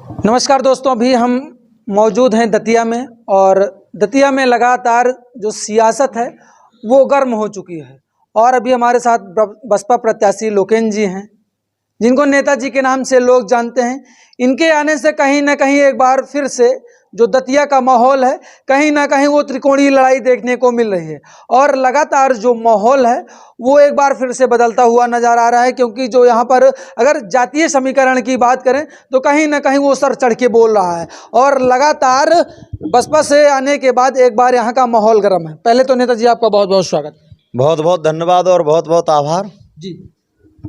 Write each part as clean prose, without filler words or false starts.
नमस्कार दोस्तों, अभी हम मौजूद हैं दतिया में और दतिया में लगातार जो सियासत है वो गर्म हो चुकी है। और अभी हमारे साथ बसपा प्रत्याशी लोकेन जी हैं, जिनको नेताजी के नाम से लोग जानते हैं। इनके आने से कहीं ना कहीं एक बार फिर से जो दतिया का माहौल है, कहीं ना कहीं वो त्रिकोणीय लड़ाई देखने को मिल रही है। और लगातार जो माहौल है वो एक बार फिर से बदलता हुआ नजर आ रहा है, क्योंकि जो यहाँ पर अगर जातीय समीकरण की बात करें तो कहीं ना कहीं वो सर चढ़ के बोल रहा है। और लगातार बसपा से आने के बाद एक बार यहाँ का माहौल गर्म है। पहले तो नेताजी आपका बहुत बहुत स्वागत। बहुत बहुत धन्यवाद और बहुत बहुत आभार जी,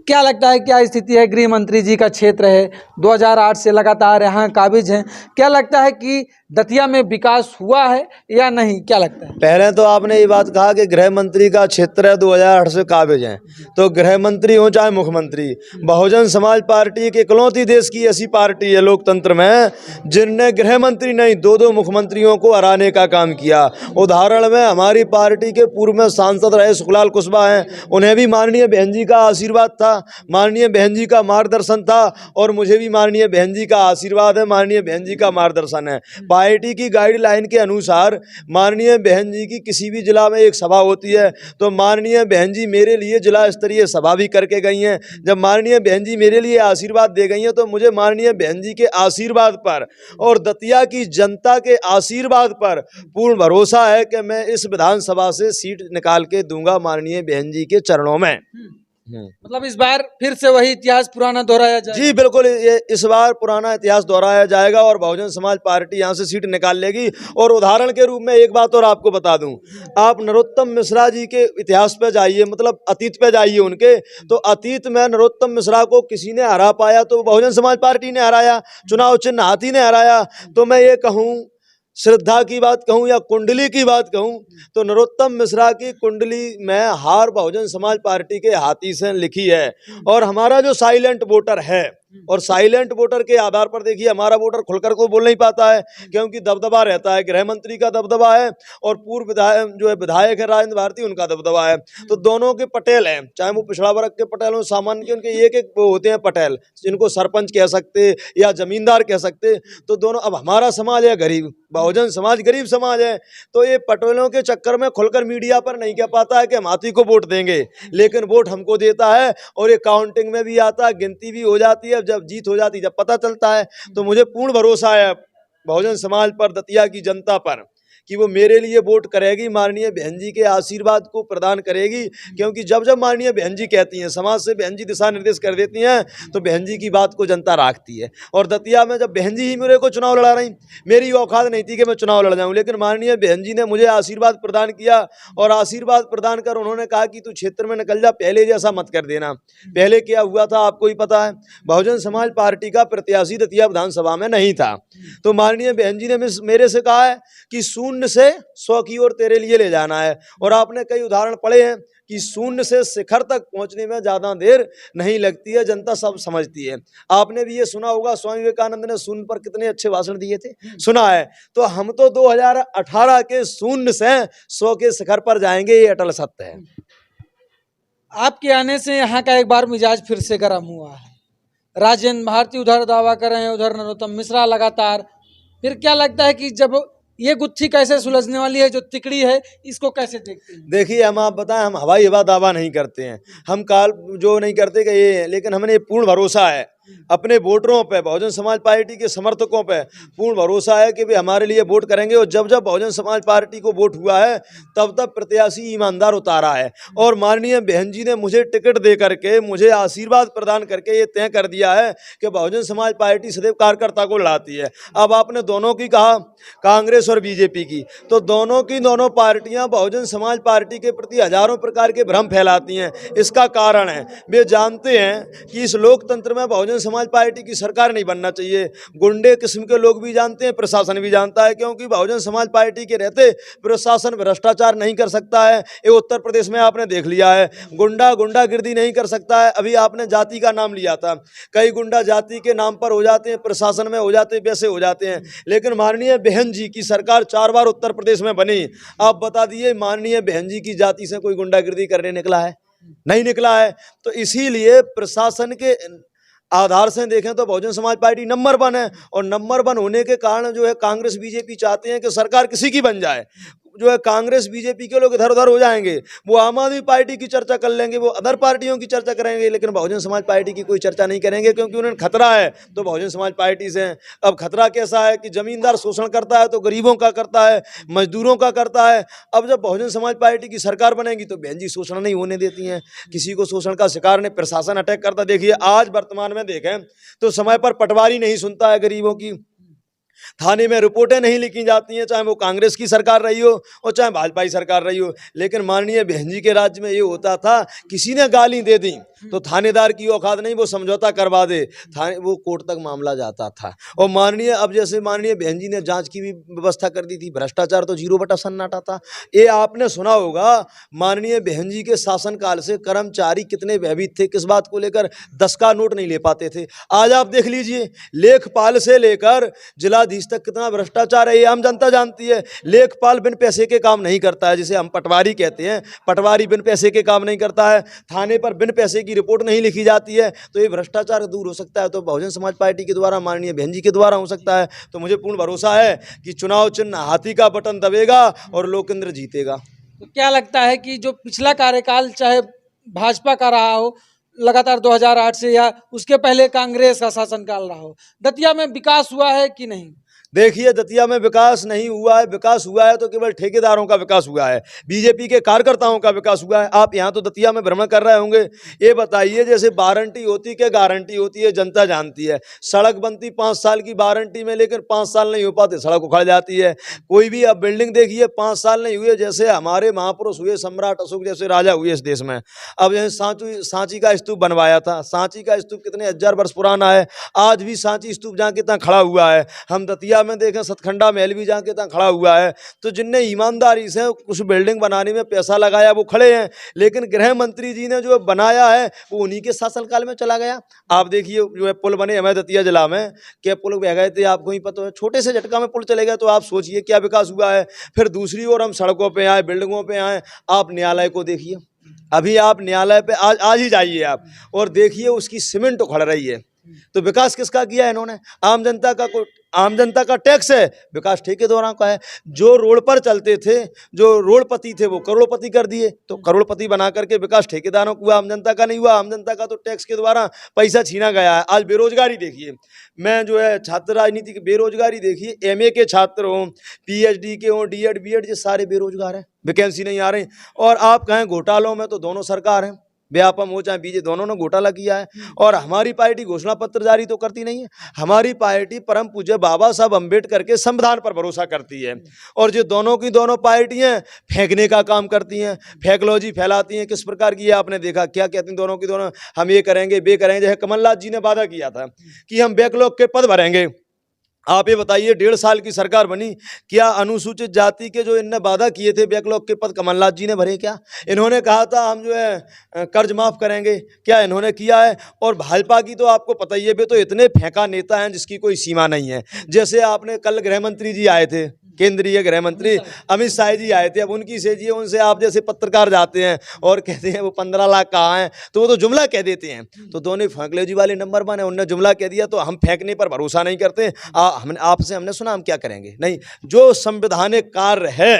क्या लगता है, क्या स्थिति है? गृह मंत्री जी का क्षेत्र है, 2008 से लगातार यहाँ काबिज हैं। क्या लगता है कि दतिया में विकास हुआ है या नहीं, क्या लगता है? पहले तो आपने ये बात कहा कि गृह मंत्री का क्षेत्र है, 2008 से काबिज हैं। तो गृह मंत्री हो चाहे मुख्यमंत्री, बहुजन समाज पार्टी की इकलौती देश की ऐसी पार्टी है लोकतंत्र में जिनने गृह मंत्री नहीं दो दो मुख्यमंत्रियों को हराने का काम किया। उदाहरण में हमारी पार्टी के पूर्व में सांसद रहे सुखलाल कुशवाहा हैं, उन्हें भी माननीय बहन जी का आशीर्वाद था, माननीय बहन जी का मार्गदर्शन था, और मुझे भी माननीय बहन जी का आशीर्वाद है, माननीय बहन जी का मार्गदर्शन है। पार्टी की गाइडलाइन के अनुसार माननीय बहन जी की किसी भी जिला में एक सभा होती है तो माननीय बहन जी मेरे लिए जिला स्तरीय सभा भी करके गई हैं। जब माननीय बहन जी मेरे लिए आशीर्वाद दे गई हैं तो मुझे माननीय बहन जी के आशीर्वाद पर और दतिया की जनता के आशीर्वाद पर पूर्ण भरोसा है कि मैं इस विधानसभा से सीट निकाल के दूंगा माननीय बहन जी के चरणों में। मतलब इस बार फिर से वही इतिहास पुराना दोहराया जाए? जी बिल्कुल, ये इस बार पुराना इतिहास दोहराया जाएगा और बहुजन समाज पार्टी यहाँ से सीट निकाल लेगी। और उदाहरण के रूप में एक बात और आपको बता दूं, आप नरोत्तम मिश्रा जी के इतिहास पे जाइए, मतलब अतीत पे जाइए उनके, तो अतीत में नरोत्तम मिश्रा को किसी ने हरा पाया तो बहुजन समाज पार्टी ने हराया, चुनाव चिन्ह हाथी ने हराया। तो मैं ये कहूँ, श्रद्धा की बात कहूं या कुंडली की बात कहूं, तो नरोत्तम मिश्रा की कुंडली में हार बहुजन समाज पार्टी के हाथी से लिखी है। और हमारा जो साइलेंट वोटर है, और साइलेंट वोटर के आधार पर देखिए हमारा वोटर खुलकर को बोल नहीं पाता है क्योंकि दबदबा रहता है, गृह मंत्री का दबदबा है और पूर्व विधायक जो है विधायक है राजेंद्र भारती, उनका दबदबा है। तो दोनों के पटेल हैं, चाहे वो पिछड़ा वर्ग के पटेल हो, सामान्य के, उनके एक एक वो होते हैं पटेल, जिनको सरपंच कह सकते या जमींदार कह सकते। तो दोनों, अब हमारा समाज है गरीब, बहुजन समाज गरीब समाज है, तो ये पटेलों के चक्कर में खुलकर मीडिया पर नहीं कह पाता है कि हम हाथी को वोट देंगे, लेकिन वोट हमको देता है और ये काउंटिंग में भी आता है, गिनती भी हो जाती है, जब जीत हो जाती है, जब पता चलता है। तो मुझे पूर्ण भरोसा है बहुजन समाज पर, दतिया की जनता पर, कि वो मेरे लिए वोट करेगी, माननीय बहन जी के आशीर्वाद को प्रदान करेगी। क्योंकि जब जब माननीय बहन जी कहती हैं, समाज से बहन जी दिशा निर्देश कर देती हैं, तो बहन जी की बात को जनता रखती है। और दतिया में जब बहन जी ही मेरे को चुनाव लड़ा रही, मेरी औकात नहीं थी कि मैं चुनाव लड़ जाऊँ, लेकिन माननीय बहन जी ने मुझे आशीर्वाद प्रदान किया। और आशीर्वाद प्रदान कर उन्होंने कहा कि तू क्षेत्र में निकल जा, पहले जैसा मत कर देना। पहले क्या हुआ था आपको ही पता है, बहुजन समाज पार्टी का प्रत्याशी दतिया विधानसभा में नहीं था। तो माननीय बहन जी ने मेरे से कहा है कि शून्य से 100 की ओर तेरे लिए ले जाना है। और आपने कई उदाहरण पढ़े हैं कि शून्य से शिखर तक पहुंचने में ज्यादा देर नहीं लगती है, जनता सब समझती है। आपने भी ये सुना होगा, स्वामी विवेकानंद ने शून्य पर कितने अच्छे भाषण दिए थे, सुना है। तो हम तो 2018 के शून्य से 100 के शिखर पर जाएंगे, ये अटल सत्य है। आपके आने से यहाँ का एक बार मिजाज फिर से गर्म हुआ है। राजेंद्र भारती उधर दावा कर रहे हैं, उधर नरोत्तम मिश्रा लगातार। फिर क्या लगता है कि जब ये गुत्थी कैसे सुलझने वाली है, जो तिकड़ी है, इसको कैसे देखते हैं? देखिए, हम आप बताएं, हम हवाई हवा दावा नहीं करते हैं, हम काल जो नहीं करते कि ये, लेकिन हमें पूर्ण भरोसा है अपने वोटरों पे, बहुजन समाज पार्टी के समर्थकों पे पूर्ण भरोसा है कि वे हमारे लिए वोट करेंगे। और जब जब बहुजन समाज पार्टी को वोट हुआ है तब तब प्रत्याशी ईमानदार उतारा है। और माननीय बहन जी ने मुझे टिकट दे करके, मुझे आशीर्वाद प्रदान करके ये तय कर दिया है कि बहुजन समाज पार्टी सदैव कार्यकर्ता को लड़ाती है। अब आपने दोनों की कहा, कांग्रेस और बीजेपी की, तो दोनों पार्टियां बहुजन समाज पार्टी के प्रति हजारों प्रकार के भ्रम फैलाती हैं। इसका कारण है, वे जानते हैं कि इस लोकतंत्र में बहुजन समाज पार्टी की सरकार नहीं बनना चाहिए। गुंडे किस्म के लोग भी जानते हैं, प्रशासन भी जानता है, क्योंकि बहुजन समाज पार्टी के रहते प्रशासन भ्रष्टाचार नहीं कर सकता है। ये उत्तर प्रदेश में आपने देख लिया है, गुंडागिर्दी नहीं कर सकता है। अभी आपने जाति का नाम लिया था, कई गुंडा जाति के नाम पर हो जाते हैं, प्रशासन में हो जाते हैं, वैसे हो जाते हैं। लेकिन माननीय बहन जी की सरकार 4 बार उत्तर प्रदेश में बनी, आप बता दिए माननीय बहन जी की जाति से कोई गुंडागिर्दी करने निकला है? नहीं निकला है। तो इसीलिए प्रशासन के आधार से देखें तो बहुजन समाज पार्टी नंबर 1 है, और नंबर 1 होने के कारण जो है कांग्रेस बीजेपी चाहते हैं कि सरकार किसी की बन जाए। जो है कांग्रेस बीजेपी के लोग इधर उधर हो जाएंगे, वो आम आदमी पार्टी की चर्चा कर लेंगे, वो अदर पार्टियों की चर्चा करेंगे, लेकिन बहुजन समाज पार्टी की कोई चर्चा नहीं करेंगे, क्योंकि उन्हें खतरा है तो बहुजन समाज पार्टी से है। अब खतरा कैसा है कि जमींदार शोषण करता है तो गरीबों का करता है, मजदूरों का करता है। अब जब बहुजन समाज पार्टी की सरकार बनेगी तो बहन जी शोषण नहीं होने देती हैं, किसी को शोषण का शिकार नहीं, प्रशासन अटैक करता। देखिए आज वर्तमान में देखें तो समय पर पटवारी नहीं सुनता है गरीबों की, थाने में रिपोर्टें नहीं लिखी जाती हैं, चाहे वो कांग्रेस की सरकार रही हो और चाहे भाजपा की सरकार रही हो। लेकिन माननीय बहन जी के राज्य में ये होता था, किसी ने गाली दे दी तो थानेदार की औकात नहीं, वो समझौता करवा दे, थाने वो कोर्ट तक मामला जाता था। और माननीय अब जैसे माननीय बहन जी ने जांच की भी व्यवस्था कर दी थी, भ्रष्टाचार तो 0 सन्नाटा था। ये आपने सुना होगा, माननीय बहन जी के शासनकाल से कर्मचारी कितने भयभीत थे, किस बात को लेकर 10 का नोट नहीं ले पाते थे। आज आप देख लीजिए, लेखपाल से लेकर जिलाधीश तक कितना भ्रष्टाचार है, ये आम जनता जानती है। लेखपाल बिन पैसे के काम नहीं करता है, जिसे हम पटवारी कहते हैं, पटवारी बिन पैसे के काम नहीं करता है, थाने पर बिन पैसे की रिपोर्ट नहीं लिखी जाती है। तो ये भ्रष्टाचार दूर हो सकता है तो बहुजन समाज पार्टी के द्वारा, माननीय बहन जी के द्वारा हो सकता है। तो मुझे पूर्ण भरोसा है कि चुनाव चिन्ह हाथी का बटन दबेगा और लोकेंद्र जीतेगा। तो क्या लगता है कि जो पिछला कार्यकाल चाहे भाजपा का रहा हो लगातार 2008 से, या उसके पहले कांग्रेस का शासनकाल रहा हो, दतिया में विकास हुआ है कि नहीं? देखिए दतिया में विकास नहीं हुआ है, विकास हुआ है तो केवल ठेकेदारों का विकास हुआ है, बीजेपी के कार्यकर्ताओं का विकास हुआ है। आप यहाँ तो दतिया में भ्रमण कर रहे होंगे, ये बताइए जैसे वारंटी होती क्या गारंटी होती है, जनता जानती है। सड़क बनती 5 साल की वारंटी में, लेकिन 5 साल नहीं हो पाते, सड़क उखड़ जाती है। कोई भी अब बिल्डिंग देखिए 5 साल नहीं हुए, जैसे हमारे महापुरुष हुए, सम्राट अशोक जैसे राजा हुए इस देश में। अब जैसे सांची का स्तूप बनवाया था, सांची का स्तूप कितने 1000 वर्ष पुराना है, आज भी सांची स्तूप जहाँ कितना खड़ा हुआ है। हम दतिया में देखें सतखंडा महल भी जहाँ कितना खड़ा हुआ है। तो जिनने ईमानदारी से कुछ बिल्डिंग बनाने में पैसा लगाया वो खड़े हैं, लेकिन गृह मंत्री जी ने जो बनाया है वो उन्हीं के शासनकाल में चला गया। आप देखिए जो है पुल बने हमारे दतिया जिला में, क्या पुल बह गए थे आपको ही पता है, छोटे से झटका में पुल चले गए। तो आप सोचिए क्या विकास हुआ है। फिर दूसरी ओर हम सड़कों पे आए, बिल्डिंगों पे आए, आप न्यायालय को देखिए, अभी आप न्यायालय पे आज ही जाइए आप और देखिए उसकी सीमेंट उखड़ रही है। तो विकास किसका किया है इन्होंने? आम जनता का टैक्स है, विकास ठेकेदारों का है। जो रोड पर चलते थे, जो रोडपति थे, वो करोड़पति कर दिए। तो करोड़पति बना करके विकास ठेकेदारों को हुआ, आम जनता का नहीं हुआ। आम जनता का तो टैक्स के द्वारा पैसा छीना गया है। आज बेरोजगारी देखिए, मैं जो है छात्र राजनीति की बेरोजगारी देखिए, एमए के छात्र हों, पीएचडी के हों, डीएड बीएड, ये सारे बेरोजगार हैं, वैकेंसी नहीं आ रही। और आप कहें घोटालों में, तो दोनों सरकार हैं, व्यापम हो चाहे बीजे, दोनों ने घोटाला किया है। और हमारी पार्टी घोषणा पत्र जारी तो करती नहीं है, हमारी पार्टी परम पूज्य बाबा साहब अम्बेडकर के संविधान पर भरोसा करती है। और जो दोनों की दोनों पार्टियां फेंकने का काम करती हैं, फेकलॉजी फैलाती हैं। किस प्रकार की है आपने देखा, क्या कहती हैं दोनों की दोनों, हम ये करेंगे वे करेंगे। जैसे कमलनाथ जी ने वादा किया था कि हम बैकलॉग के पद भरेंगे। आप ये बताइए 1.5 साल की सरकार बनी, क्या अनुसूचित जाति के जो इनने वादा किए थे बैकलॉग के पद कमलनाथ जी ने भरे? क्या इन्होंने कहा था हम जो है कर्ज माफ करेंगे, क्या इन्होंने किया है? और भाजपा की तो आपको पता ही है, वे तो इतने फेंका नेता हैं जिसकी कोई सीमा नहीं है। जैसे आपने कल गृह मंत्री जी आए थे, केंद्रीय गृह मंत्री अमित शाह जी आए थे। अब उनकी सेजिए, उनसे आप जैसे पत्रकार जाते हैं और कहते हैं वो 15 लाख कहाँ हैं, तो वो तो जुमला कह देते हैं। तो दोनों फेंकलेजी वाले नंबर 1 है, उनने जुमला कह दिया। तो हम फेंकने पर भरोसा नहीं करते। हमने आपसे हमने सुना, हम क्या करेंगे? नहीं, जो संवैधानिक कार्य है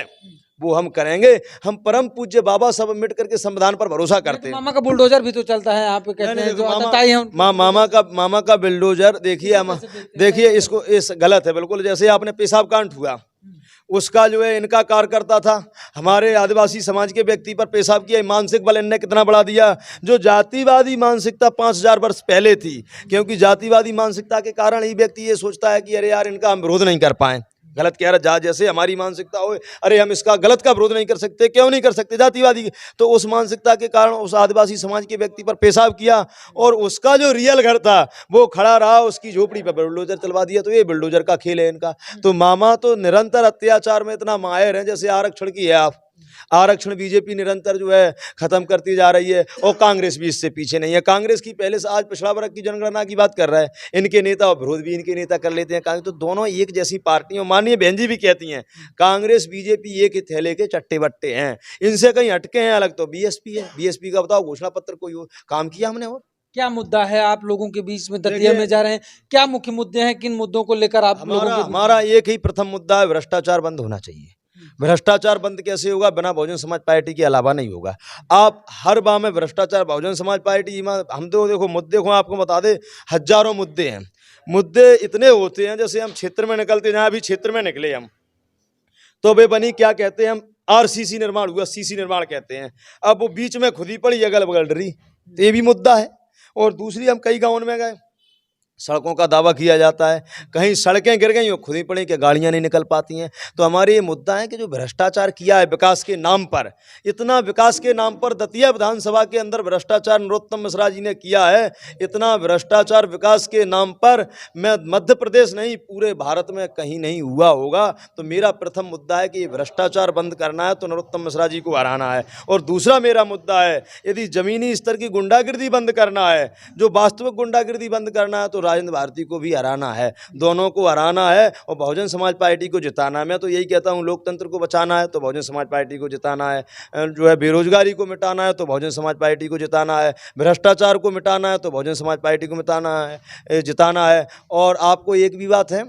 वो हम करेंगे। हम परम पूज्य बाबा साहब अम्बेडकर के संविधान पर भरोसा करते हैं। मामा का बुलडोजर भी तो चलता है, आप कहते हैं जो आतताई हैं मामा का बुलडोजर देखिए इसको इस गलत है बिल्कुल। जैसे आपने पेशाब कांड हुआ, उसका जो है इनका कार्यकर्ता था, हमारे आदिवासी समाज के व्यक्ति पर पेशाब किया, मानसिक बल इनने कितना बढ़ा दिया। जो जातिवादी मानसिकता 5000 वर्ष पहले थी, क्योंकि जातिवादी मानसिकता के कारण ही व्यक्ति ये सोचता है कि अरे यार इनका हम विरोध नहीं कर पाए। गलत कह रहा, जैसे हमारी मानसिकता हो, अरे हम इसका गलत का विरोध नहीं कर सकते, क्यों नहीं कर सकते, जातिवादी। तो उस मानसिकता के कारण उस आदिवासी समाज के व्यक्ति पर पेशाब किया, और उसका जो रियल घर था वो खड़ा रहा, उसकी झोपड़ी पर बुलडोजर चलवा दिया। तो ये बुलडोजर का खेल है इनका। तो मामा तो निरंतर अत्याचार में इतना माहिर है, जैसे आरक्षण की है आप, आरक्षण बीजेपी निरंतर जो है खत्म करती जा रही है, और कांग्रेस भी इससे पीछे नहीं है। कांग्रेस की पहले से आज पिछड़ा वर्ग की जनगणना की बात कर रहा है, इनके नेता और विरोध भी इनके नेता कर लेते हैं। कांग्रेस तो दोनों एक जैसी पार्टी, और माननीय बहन जी भी कहती हैं कांग्रेस बीजेपी एक ही थैले के चट्टे बट्टे हैं, इनसे कहीं हटके हैं अलग तो बीएसपी है। बीएसपी का बताओ घोषणा पत्र कोई काम किया हमने? और क्या मुद्दा है आप लोगों के बीच में दतिया में जा रहे हैं, क्या मुख्य मुद्दे हैं, किन मुद्दों को लेकर आप लोगों के हमारा एक ही प्रथम मुद्दा है, भ्रष्टाचार बंद होना चाहिए। भ्रष्टाचार बंद कैसे होगा? बिना बहुजन समाज पार्टी के अलावा नहीं होगा। आप हर बार में भ्रष्टाचार, बहुजन समाज पार्टी हम तो देखो मुद्दे को आपको बता दे, हजारों मुद्दे हैं। मुद्दे इतने होते हैं, जैसे हम क्षेत्र में निकलते हैं, अभी क्षेत्र में निकले हम तो वे बनी क्या कहते हैं हम, आरसीसी निर्माण हुआ, सीसी निर्माण कहते हैं। अब वो बीच में खुद ही पड़ी अगल बगल डरी, तो ये भी मुद्दा है। और दूसरी, हम कई गाँव में गए, सड़कों का दावा किया जाता है, कहीं सड़कें गिर गई, वो खुद ही पड़ी कि गाड़ियां नहीं निकल पाती हैं। तो हमारे ये मुद्दा है कि जो भ्रष्टाचार किया है विकास के नाम पर, इतना विकास के नाम पर दतिया विधानसभा के अंदर भ्रष्टाचार नरोत्तम मिश्रा जी ने किया है, इतना भ्रष्टाचार विकास के नाम पर मैं मध्य प्रदेश नहीं पूरे भारत में कहीं नहीं हुआ होगा। तो मेरा प्रथम मुद्दा है कि ये भ्रष्टाचार बंद करना है तो नरोत्तम मिश्रा जी को हराना है। और दूसरा मेरा मुद्दा है, यदि जमीनी स्तर की गुंडागिर्दी बंद करना है, जो वास्तविक गुंडागिर्दी बंद करना है, तो राजेंद्र भारती को भी हराना है, दोनों को हराना है और बहुजन समाज पार्टी को जिताना है। मैं तो यही कहता हूं, लोकतंत्र को बचाना है तो बहुजन समाज पार्टी को जिताना है, जो है बेरोजगारी को मिटाना है तो बहुजन समाज पार्टी को जिताना है, भ्रष्टाचार को मिटाना है तो बहुजन समाज पार्टी को जिताना है। और आपको एक भी बात है,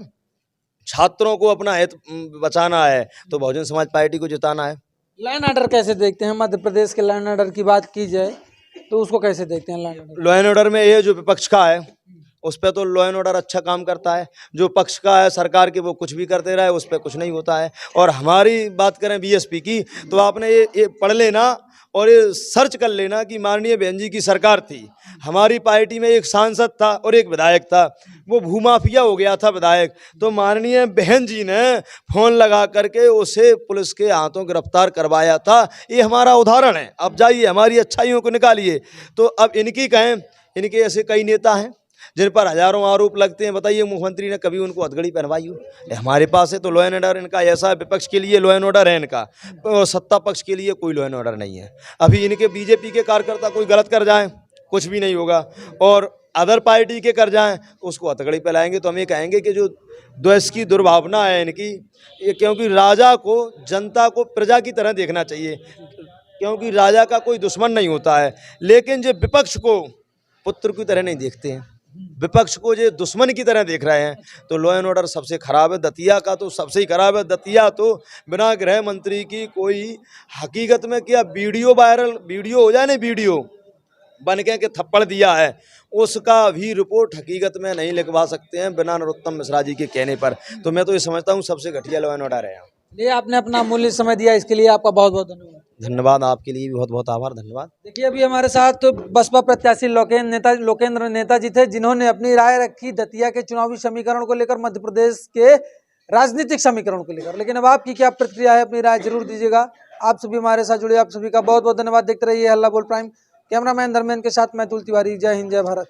छात्रों को अपना हित बचाना है तो बहुजन समाज पार्टी को जिताना है। लैंड ऑर्डर कैसे देखते हैं? मध्य प्रदेश के लैंड ऑर्डर की बात की जाए तो उसको कैसे देखते हैं? Land order, law and order में ये जो विपक्ष का है उस पर तो लॉ एंड ऑर्डर अच्छा काम करता है, जो पक्ष का है सरकार के वो कुछ भी करते रहे, उस पर कुछ नहीं होता है। और हमारी बात करें बीएसपी की, तो आपने ये पढ़ लेना और ये सर्च कर लेना कि माननीय बहन जी की सरकार थी, हमारी पार्टी में एक सांसद था और एक विधायक था, वो भूमाफिया हो गया था विधायक, तो माननीय बहन जी ने फोन लगा करके उसे पुलिस के हाथों गिरफ्तार करवाया था। ये हमारा उदाहरण है। अब जाइए हमारी अच्छाइयों को निकालिए। तो अब इनकी कहें, इनके ऐसे कई नेता हैं जिन पर हजारों आरोप लगते हैं, बताइए मुख्यमंत्री ने कभी उनको हथकड़ी पहनवाई हो? हमारे पास है तो लॉ एंड ऑर्डर इनका ऐसा है, विपक्ष के लिए लॉ एंड ऑर्डर है इनका, और सत्ता पक्ष के लिए कोई लॉ एंड ऑर्डर नहीं है। अभी इनके बीजेपी के कार्यकर्ता कोई गलत कर जाएं कुछ भी नहीं होगा, और अदर पार्टी के कर जाएं उसको हथकड़ी पहलाएंगे। तो हम ये कहेंगे कि जो द्वेष की दुर्भावना है इनकी, ये क्योंकि राजा को, जनता को प्रजा की तरह देखना चाहिए, क्योंकि राजा का कोई दुश्मन नहीं होता है, लेकिन जो विपक्ष को पुत्र की तरह नहीं देखते हैं, विपक्ष को जो दुश्मन की तरह देख रहे हैं। तो लॉ एंड ऑर्डर सबसे खराब है, दतिया का तो सबसे ही खराब है। दतिया तो बिना गृह मंत्री की कोई, हकीकत में क्या वीडियो वायरल वीडियो हो जाए ना, वीडियो बन के थप्पड़ दिया है, उसका भी रिपोर्ट हकीकत में नहीं लिखवा सकते हैं बिना नरोत्तम मिश्रा जी के कहने पर। तो मैं तो ये समझता हूँ सबसे घटिया लॉ एंड ऑर्डर है। ये आपने अपना अमूल्य समय दिया, इसके लिए आपका बहुत बहुत धन्यवाद। धन्यवाद, आपके लिए भी बहुत बहुत आभार, धन्यवाद। देखिए अभी हमारे साथ तो बसपा प्रत्याशी लोकेंद्र नेता जी थे, जिन्होंने अपनी राय रखी दतिया के चुनावी समीकरण को लेकर, मध्य प्रदेश के राजनीतिक समीकरण को लेकर। लेकिन अब आपकी क्या प्रतिक्रिया है, अपनी राय जरूर दीजिएगा। आप सभी हमारे साथ जुड़े, आप सभी का बहुत बहुत धन्यवाद। देखते रहिए हल्ला बोल प्राइम। कैमरामैन धर्मेंद्र के साथ मैं अतुल तिवारी। जय हिंद, जय भारत।